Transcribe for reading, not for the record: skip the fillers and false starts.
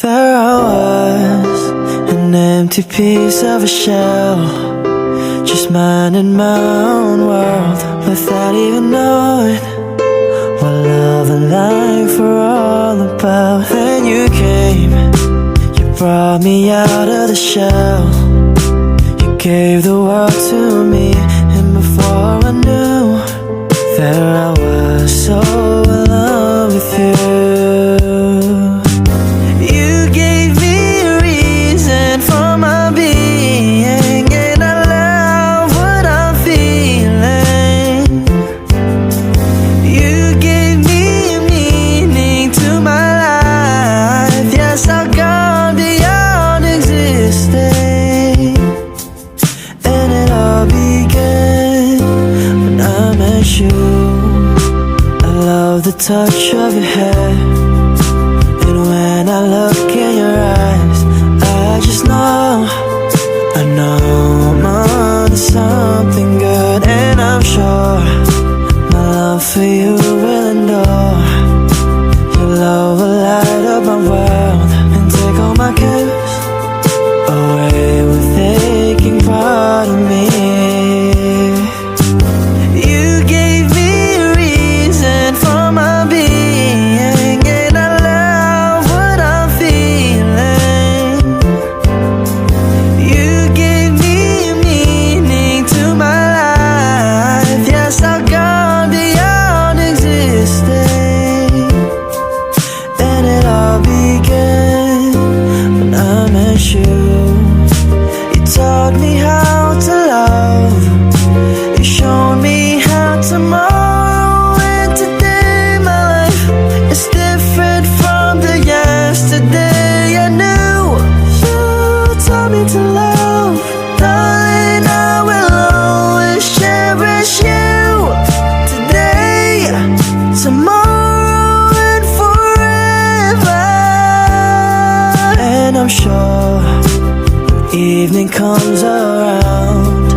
There I was, an empty piece of a shell, just minding my own world, without even knowing what love and life were all about. Then you came, you brought me out of the shell, you gave the world to me, and before I knew, there I was, so in love with you. The touch of your hair, and when I look in your eyes, I just know, I know I'm onto something good. And I'm sure my love for you will endure. Your love will light up my world and take all my cares away with aching part of me. You taught me how to love, you showed me how tomorrow and today my life is different from the yesterday I knew. You taught me to love, darling, I will always cherish you, today, tomorrow and forever. And I'm sure evening comes around,